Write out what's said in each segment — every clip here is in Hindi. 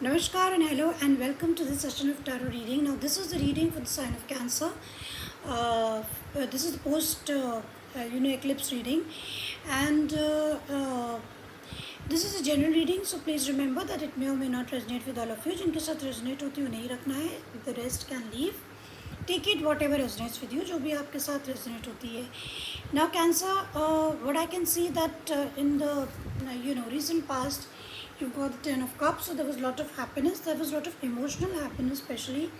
Namaskar and hello and welcome to this session of tarot reading. Now, this is the reading for the sign of Cancer. This is the post eclipse reading, and this is a general reading. So please remember that it may or may not resonate with all of you. जिनके साथ resonate होती है उन्हें ही रखना है. The rest can leave. Take it whatever resonates with you. जो भी आपके साथ resonate होती है. Now, Cancer, what I can see that in the recent past. You've got the Ten of Cups, so there was a lot of happiness. There was a lot of emotional happiness, especially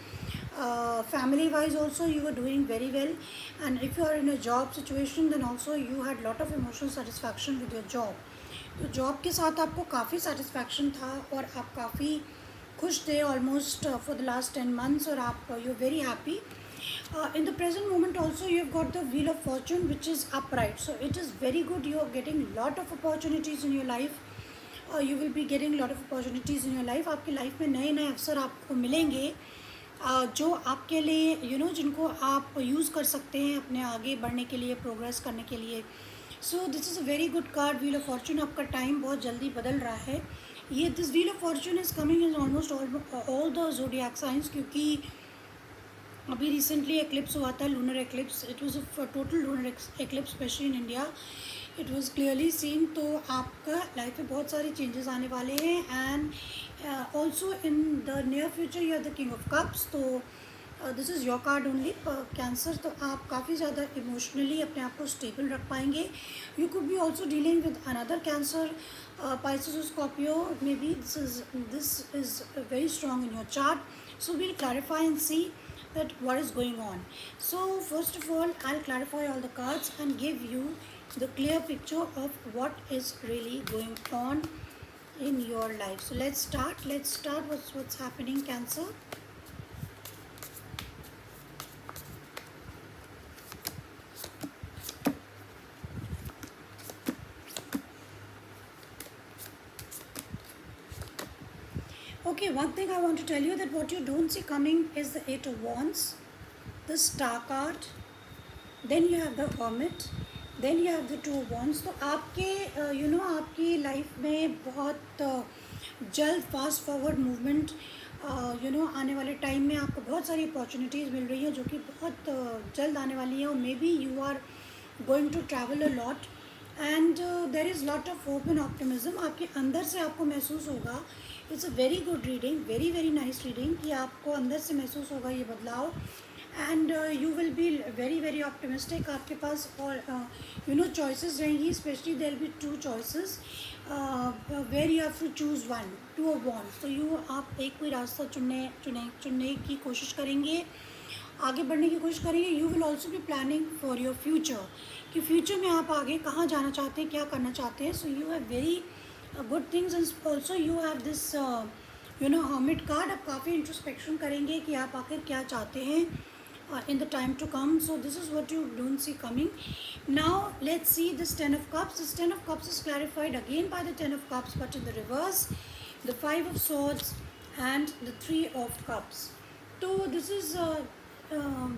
family-wise. Also, you were doing very well, and if you are in a job situation, then also you had lot of emotional satisfaction with your job. तो जॉब के साथ आपको काफ़ी सेटिस्फैक्शन था और आप काफ़ी खुश थे almost for the last 10 months और आप you very happy. In the present moment also you have got the wheel of fortune which is upright, so it is very good. You are getting lot of opportunities in your life. You will be getting lot of opportunities in your life. आपकी लाइफ में नए नए अवसर आपको मिलेंगे जो आपके लिए जिनको आप यूज़ कर सकते हैं अपने आगे बढ़ने के लिए, प्रोग्रेस करने के लिए. So this is a very good card, wheel of Fortune. आपका टाइम बहुत जल्दी बदल रहा है. ये this wheel of fortune is coming in almost all the zodiac science, क्योंकि अभी रिसेंटली एक्लिप्स हुआ था, lunar eclipse. It was a total lunar eclipse specially in India. It was clearly seen. तो आपका लाइफ में बहुत सारे चेंजेस आने वाले हैं. And also in the near future you are the king of cups. तो this is your card only cancer. तो आप काफ़ी ज़्यादा इमोशनली अपने आप को स्टेबल रख पाएंगे. You could be also dealing with another cancer, Pisces or Scorpio. Maybe this is very strong in your chart. So we'll clarify and see that what is going on. So first of all, I'll clarify all the cards and give you the clear picture of what is really going on in your life. So let's start what's happening, Cancer. Okay, one thing I want to tell you that what you don't see coming is the Eight of Wands, the Star card, then you have the Hermit, then you have the Two of Wands. तो आपके आपकी लाइफ में बहुत जल्द फास्ट फॉरवर्ड मूवमेंट आने वाले टाइम में आपको बहुत सारी अपॉर्चुनिटीज़ मिल रही है जो कि बहुत जल्द आने वाली है. और मे be you are going to travel a lot and there is lot of hope and optimism. आपके अंदर से आपको महसूस होगा. It's a very good reading, very very nice reading, कि आपको अंदर से महसूस होगा ये बदलाव. And you will be very very optimistic. आपके पास और चॉइसेस रहेंगी. Specially there will be two choices where you have to choose one. Two of wands. तो आप एक कोई रास्ता चुनने की कोशिश करेंगे, आगे बढ़ने की कोशिश करेंगे. You will also be planning for your future, कि फ्यूचर में आप आगे कहाँ जाना चाहते हैं, क्या करना चाहते हैं. So you have very good things. And also you have this hermit card. आप काफ़ी इंट्रोस्पेक्शन करेंगे कि आप आखिर क्या चाहते हैं in the time to come. So this is what you don't see coming. Now let's see this Ten of Cups. This Ten of Cups is clarified again by the Ten of Cups, but in the reverse, the Five of Swords and the Three of Cups. तो this is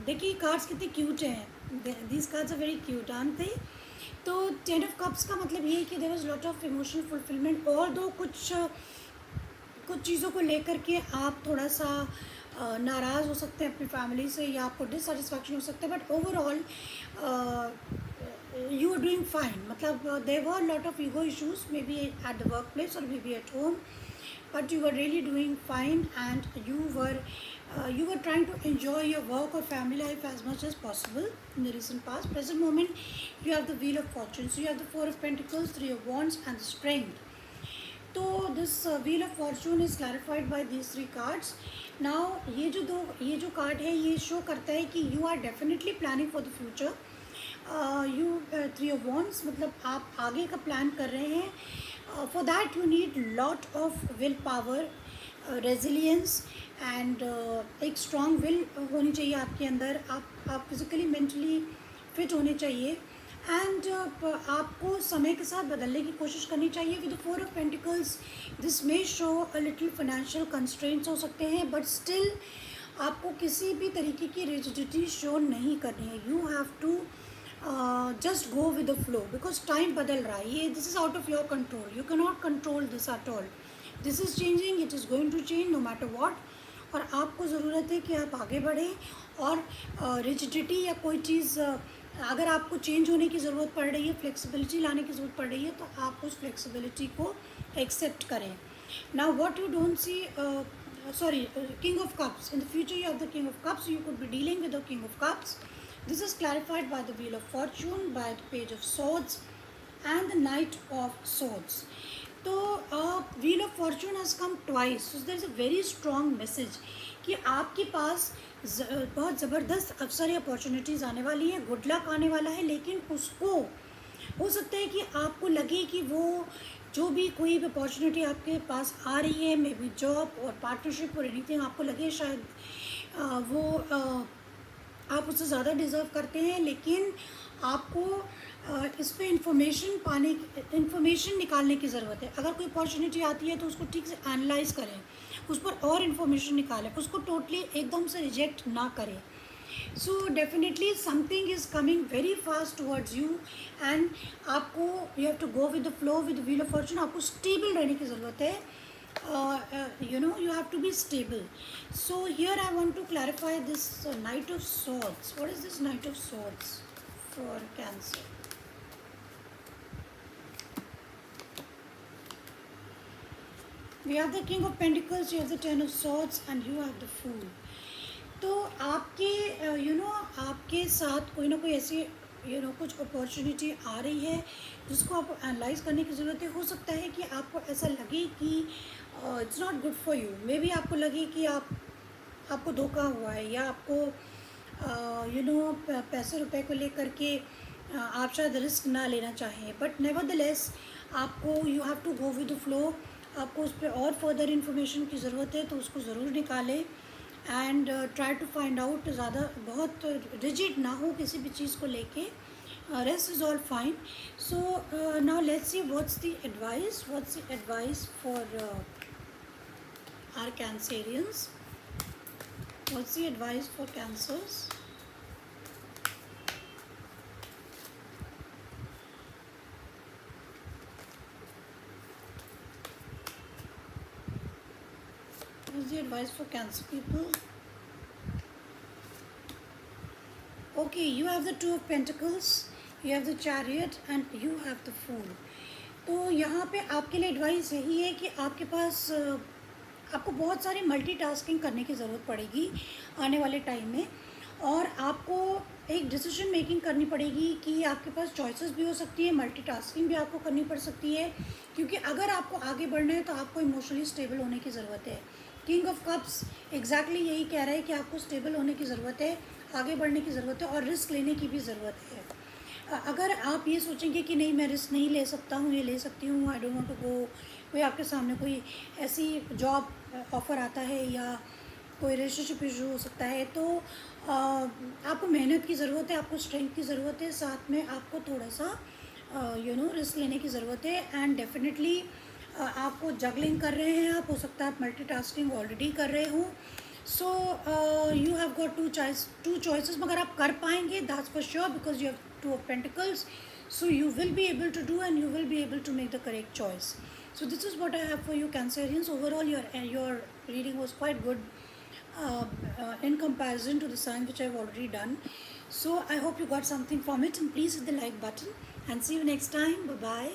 देखिए कार्ड्स कितने क्यूट हैं. These cards are very cute, aren't they? तो Ten of Cups का मतलब ये है कि there was lot of emotional fulfillment. Although कुछ चीज़ों को लेकर के आप थोड़ा सा नाराज़ हो सकते हैं अपनी फैमिली से, या आपको डिससेटिस्फैक्शन हो सकता है. But overall you are doing fine. मतलब there were lot of ego issues maybe at the work place और may be at home, but you were really doing fine, and you were trying to enjoy your work or family life as much as possible in the recent past. Present moment you have the Wheel of Fortune. So you have the Four of Pentacles, Three of Wands and the Strength. तो this wheel of fortune is clarified by these three cards. Now ये जो कार्ड है ये शो करता है कि you are definitely planning for the future. Three of wands मतलब आप आगे का प्लान कर रहे हैं. For that you need lot of will power, resilience and एक स्ट्रॉन्ग विल होनी चाहिए आपके अंदर. आप फिज़िकली मेंटली फिट होने चाहिए. एंड आपको समय के साथ बदलने की कोशिश करनी चाहिए. With the four of pentacles this may show a little financial constraints हो सकते हैं, बट स्टिल आपको किसी भी तरीके की रिजिडिटी शो नहीं करनी है. You have to just go with the flow, because time बदल रहा है. ये this is out of your control. You can not control this at all. This is changing, it is going to change no matter what. और आपको ज़रूरत है कि आप आगे बढ़ें, और रिजिडिटी या कोई चीज़ अगर आपको चेंज होने की ज़रूरत पड़ रही है, फ्लेक्सिबिलिटी लाने की ज़रूरत पड़ रही है, तो आप उस फ्लेक्सिबिलिटी को एक्सेप्ट करें. Now what you don't see, King of Cups. In the future you have the King of Cups, so you could be dealing with the King of Cups. This is clarified by the Wheel of Fortune, by the Page of Swords and the Knight of Swords. तो wheel of fortune has come twice, so there is a very strong message कि आपके पास बहुत ज़बरदस्त अवसर या अपॉर्चुनिटीज़ आने वाली हैं, गुड लक आने वाला है, लेकिन उसको हो सकता है कि आपको लगे कि वो जो भी कोई भी अपॉर्चुनिटी आपके पास आ रही है, मे बी जॉब और पार्टनरशिप और एनीथिंग, आपको लगे शायद वो आप उससे ज़्यादा डिज़र्व करते हैं, लेकिन आपको इस पर इंफॉर्मेशन निकालने की ज़रूरत है. अगर कोई अपॉर्चुनिटी आती है तो उसको ठीक से एनालाइज करें, उस पर और इन्फॉर्मेशन निकालें, उसको टोटली एकदम से रिजेक्ट ना करें. So definitely something is coming very fast towards you, and आपको you have to go with the flow with the wheel of fortune. आपको स्टेबल रहने की ज़रूरत है. You have to be stable. So here I want to clarify this Knight of Swords. What is this Knight of Swords for Cancer? We have the King of Pentacles, you have the Ten of Swords, and you have the Fool. तो आपके आपके साथ कोई ना कोई ऐसी कुछ अपॉर्चुनिटी आ रही है जिसको आपको एनालाइज करने की ज़रूरत है. हो सकता है कि आपको ऐसा लगे कि it's not good for you. May be आपको लगे कि आपको धोखा हुआ है, या आपको पैसे रुपए को लेकर के आप शायद रिस्क ना लेना चाहें, बट नेवरदलेस आपको you have to go with the flow. आपको उस पर और फर्दर इन्फॉर्मेशन की ज़रूरत है, तो उसको ज़रूर निकालें and try to find out. ज़्यादा बहुत रिजिड ना हो किसी भी चीज़ को लेके. Rest is all fine. So now let's see what's the advice for our cancerians. What's the advice for cancers? What's the advice for Cancer people? Okay, you have the Two of Pentacles, you have the Chariot, and you have the Fool. तो यहाँ पे आपके लिए एडवाइस यही है कि आपके पास आपको बहुत सारी मल्टीटास्किंग करने की ज़रूरत पड़ेगी आने वाले टाइम में, और आपको एक डिसीजन मेकिंग करनी पड़ेगी कि आपके पास चॉइसेस भी हो सकती है, मल्टीटास्किंग भी आपको करनी पड़ सकती है, क्योंकि अगर आपको आगे बढ़ना है तो आपको इमोशनली स्टेबल होने की ज़रूरत है. किंग ऑफ कप्स एग्जैक्टली यही कह रहा है कि आपको स्टेबल होने की ज़रूरत है, आगे बढ़ने की ज़रूरत है, और रिस्क लेने की भी ज़रूरत है. अगर आप ये सोचेंगे कि नहीं मैं रिस्क नहीं ले सकता हूँ, ये ले सकती हूँ, I don't want to go, कोई आपके सामने कोई ऐसी जॉब ऑफ़र आता है या कोई रिलेशनशिप इशू हो सकता है, तो आपको मेहनत की ज़रूरत है, आपको स्ट्रेंथ की ज़रूरत है, साथ में आपको थोड़ा सा रिस्क लेने की ज़रूरत है. एंड डेफिनेटली आपको जगलिंग कर रहे हैं, आप हो सकता है आप मल्टीटास्किंग ऑलरेडी कर रहे हो. So you have got two choices, मगर आप कर पाएंगे, that's for sure, because you have Two of Pentacles. So you will be able to do, and you will be able to make the correct choice. So this is what I have for you, Cancerians. Overall your reading was quite good in comparison to the signs which I have already done. So I hope you got something from it, and please hit the like button, and see you next time. Bye bye.